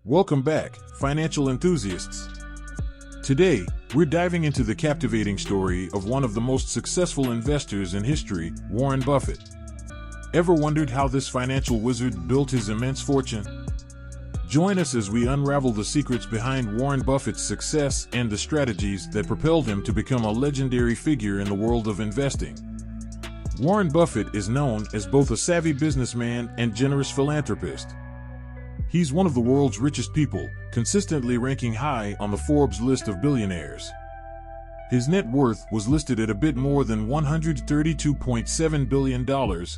Welcome back, financial enthusiasts. Today, we're diving into the captivating story of one of the most successful investors in history, Warren Buffett. Ever wondered how this financial wizard built his immense fortune? Join us as we unravel the secrets behind Warren Buffett's success and the strategies that propelled him to become a legendary figure in the world of investing. Warren Buffett is known as both a savvy businessman and generous philanthropist. He's one of the world's richest people, consistently ranking high on the Forbes list of billionaires. His net worth was listed at a bit more than $132.7 billion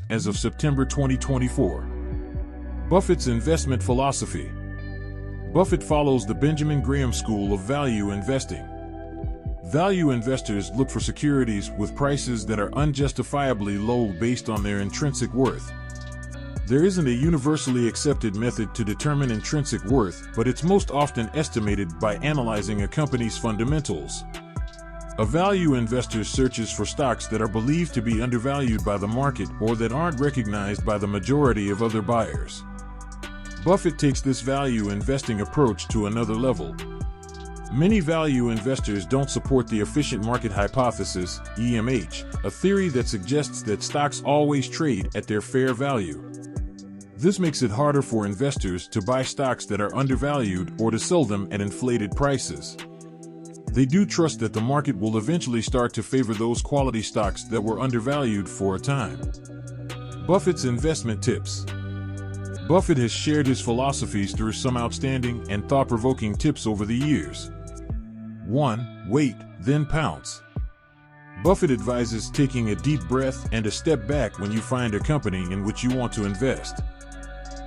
as of September 2024. Buffett's investment philosophy. Buffett follows the Benjamin Graham school of value investing. Value investors look for securities with prices that are unjustifiably low based on their intrinsic worth. There isn't a universally accepted method to determine intrinsic worth, but it's most often estimated by analyzing a company's fundamentals. A value investor searches for stocks that are believed to be undervalued by the market or that aren't recognized by the majority of other buyers. Buffett takes this value investing approach to another level. Many value investors don't support the efficient market hypothesis, EMH, a theory that suggests that stocks always trade at their fair value. This makes it harder for investors to buy stocks that are undervalued or to sell them at inflated prices. They do trust that the market will eventually start to favor those quality stocks that were undervalued for a time. Buffett's investment tips. Buffett has shared his philosophies through some outstanding and thought-provoking tips over the years. 1. Wait, then pounce. Buffett advises taking a deep breath and a step back when you find a company in which you want to invest.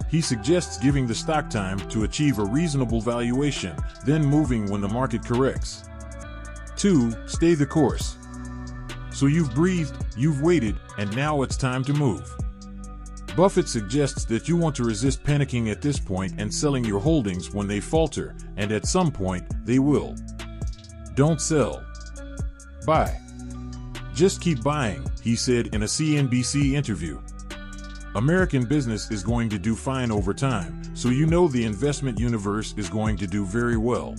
He suggests giving the stock time to achieve a reasonable valuation, then moving when the market corrects. 2. Stay the course. So you've breathed, you've waited, and now it's time to move. Buffett suggests that you want to resist panicking at this point and selling your holdings when they falter, and at some point, they will. Don't sell. Buy. Just keep buying, he said in a CNBC interview. American business is going to do fine over time, so you know the investment universe is going to do very well.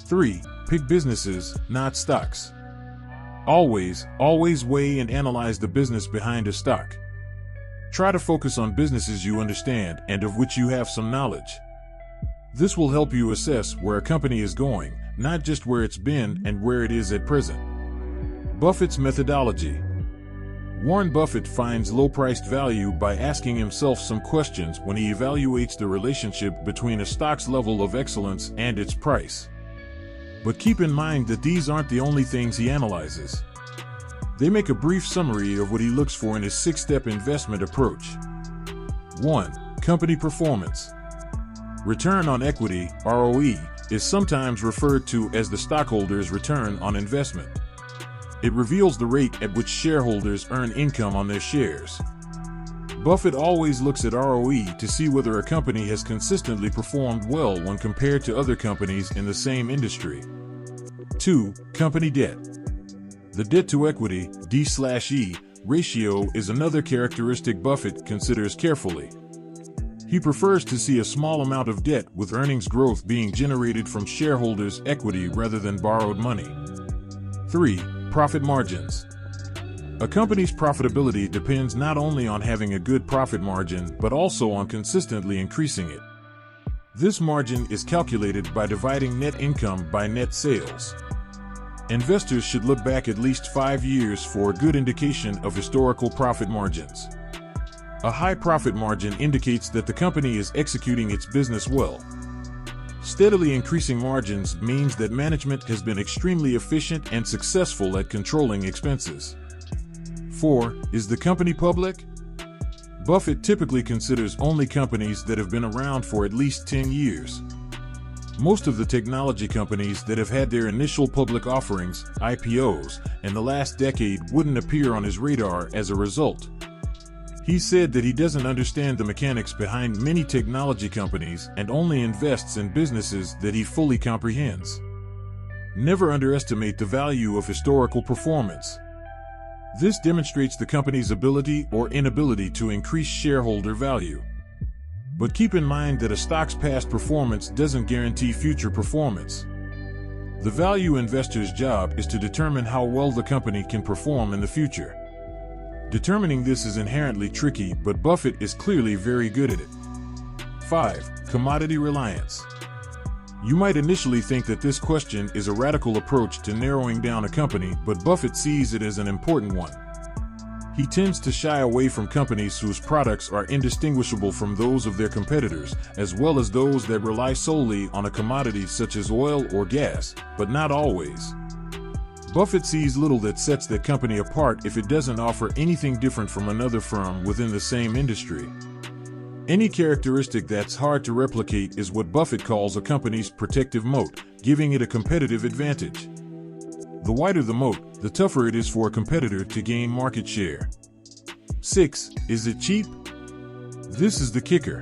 3. Pick businesses, not stocks. Always weigh and analyze the business behind a stock. Try to focus on businesses you understand and of which you have some knowledge. This will help you assess where a company is going, not just where it's been and where it is at present. Buffett's methodology. Warren Buffett finds low-priced value by asking himself some questions when he evaluates the relationship between a stock's level of excellence and its price. But keep in mind that these aren't the only things he analyzes. They make a brief summary of what he looks for in his 6-step investment approach. 1. Company performance. Return on equity, ROE, is sometimes referred to as the stockholder's return on investment. It reveals the rate at which shareholders earn income on their shares. Buffett always looks at ROE to see whether a company has consistently performed well when compared to other companies in the same industry. 2. Company debt. The debt-to-equity D/E ratio is another characteristic Buffett considers carefully. He prefers to see a small amount of debt with earnings growth being generated from shareholders' equity rather than borrowed money. 3. Profit margins. A company's profitability depends not only on having a good profit margin but also on consistently increasing it. This margin is calculated by dividing net income by net sales. Investors should look back at least 5 years for a good indication of historical profit margins. A high profit margin indicates that the company is executing its business well. Steadily increasing margins means that management has been extremely efficient and successful at controlling expenses. 4. Is the company public? Buffett typically considers only companies that have been around for at least 10 years. Most of the technology companies that have had their initial public offerings, IPOs, in the last decade wouldn't appear on his radar as a result. He said that he doesn't understand the mechanics behind many technology companies and only invests in businesses that he fully comprehends. Never underestimate the value of historical performance. This demonstrates the company's ability or inability to increase shareholder value. But keep in mind that a stock's past performance doesn't guarantee future performance. The value investor's job is to determine how well the company can perform in the future. Determining this is inherently tricky, but Buffett is clearly very good at it. 5. Commodity reliance. You might initially think that this question is a radical approach to narrowing down a company, but Buffett sees it as an important one. He tends to shy away from companies whose products are indistinguishable from those of their competitors, as well as those that rely solely on a commodity such as oil or gas, but not always. Buffett sees little that sets that company apart if it doesn't offer anything different from another firm within the same industry. Any characteristic that's hard to replicate is what Buffett calls a company's protective moat, giving it a competitive advantage. The wider the moat, the tougher it is for a competitor to gain market share. 6. Is it cheap? This is the kicker.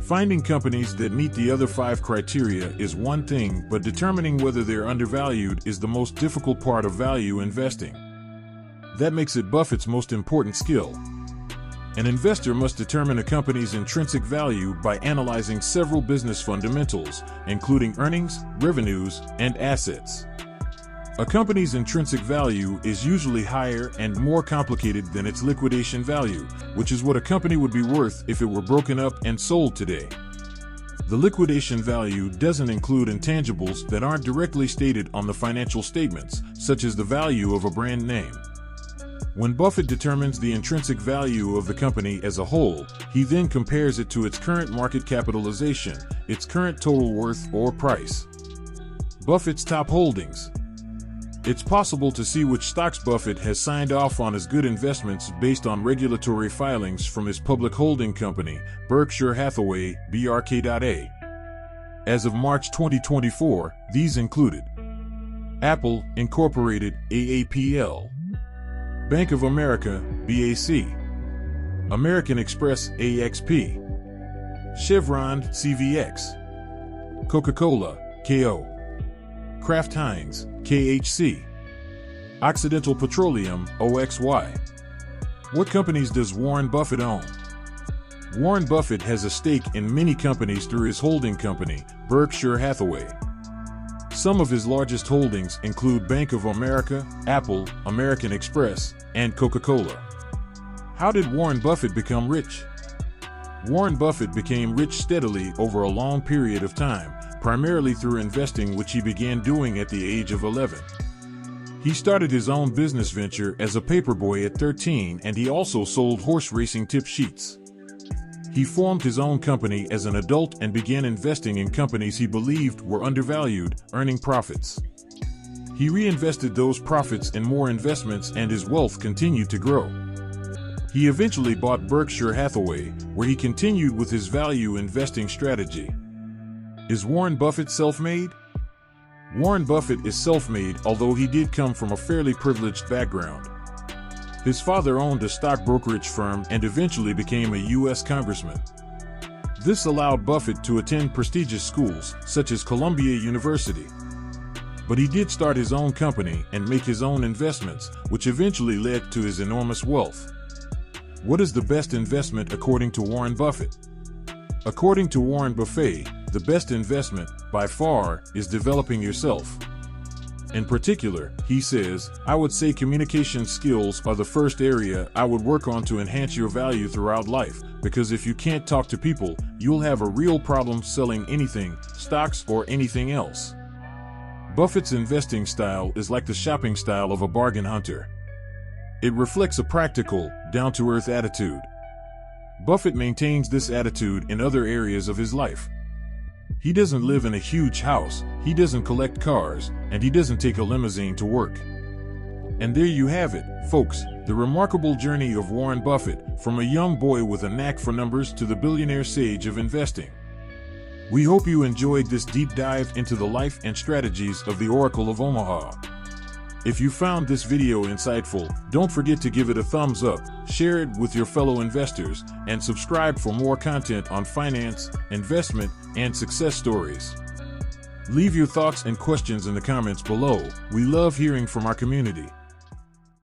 Finding companies that meet the other 5 criteria is one thing, but determining whether they're undervalued is the most difficult part of value investing. That makes it Buffett's most important skill. An investor must determine a company's intrinsic value by analyzing several business fundamentals, including earnings, revenues, and assets. A company's intrinsic value is usually higher and more complicated than its liquidation value, which is what a company would be worth if it were broken up and sold today. The liquidation value doesn't include intangibles that aren't directly stated on the financial statements, such as the value of a brand name. When Buffett determines the intrinsic value of the company as a whole, he then compares it to its current market capitalization, its current total worth or price. Buffett's top holdings. It's possible to see which stocks Buffett has signed off on as good investments based on regulatory filings from his public holding company, Berkshire Hathaway, BRK.A. As of March 2024, these included Apple, Incorporated, AAPL, Bank of America, BAC, American Express, AXP, Chevron, CVX, Coca-Cola, KO, Kraft Heinz, KHC, Occidental Petroleum, OXY. What companies does Warren Buffett own? Warren Buffett has a stake in many companies through his holding company, Berkshire Hathaway. Some of his largest holdings include Bank of America, Apple, American Express, and Coca-Cola. How did Warren Buffett become rich? Warren Buffett became rich steadily over a long period of time, primarily through investing, which he began doing at the age of 11. He started his own business venture as a paperboy at 13, and he also sold horse racing tip sheets. He formed his own company as an adult and began investing in companies he believed were undervalued, earning profits. He reinvested those profits in more investments, and his wealth continued to grow. He eventually bought Berkshire Hathaway, where he continued with his value investing strategy. Is Warren Buffett self-made? Warren Buffett is self-made, although he did come from a fairly privileged background. His father owned a stock brokerage firm and eventually became a U.S. congressman. This allowed Buffett to attend prestigious schools, such as Columbia University. But he did start his own company and make his own investments, which eventually led to his enormous wealth. What is the best investment according to Warren Buffett? According to Warren Buffett, the best investment, by far, is developing yourself. In particular, he says, I would say communication skills are the first area I would work on to enhance your value throughout life, because if you can't talk to people, you'll have a real problem selling anything, stocks or anything else. Buffett's investing style is like the shopping style of a bargain hunter. It reflects a practical, down-to-earth attitude. Buffett maintains this attitude in other areas of his life. He doesn't live in a huge house, he doesn't collect cars, and he doesn't take a limousine to work. And there you have it, folks, the remarkable journey of Warren Buffett, from a young boy with a knack for numbers to the billionaire sage of investing. We hope you enjoyed this deep dive into the life and strategies of the Oracle of Omaha. If you found this video insightful, don't forget to give it a thumbs up, share it with your fellow investors, and subscribe for more content on finance, investment, and success stories. Leave your thoughts and questions in the comments below. We love hearing from our community.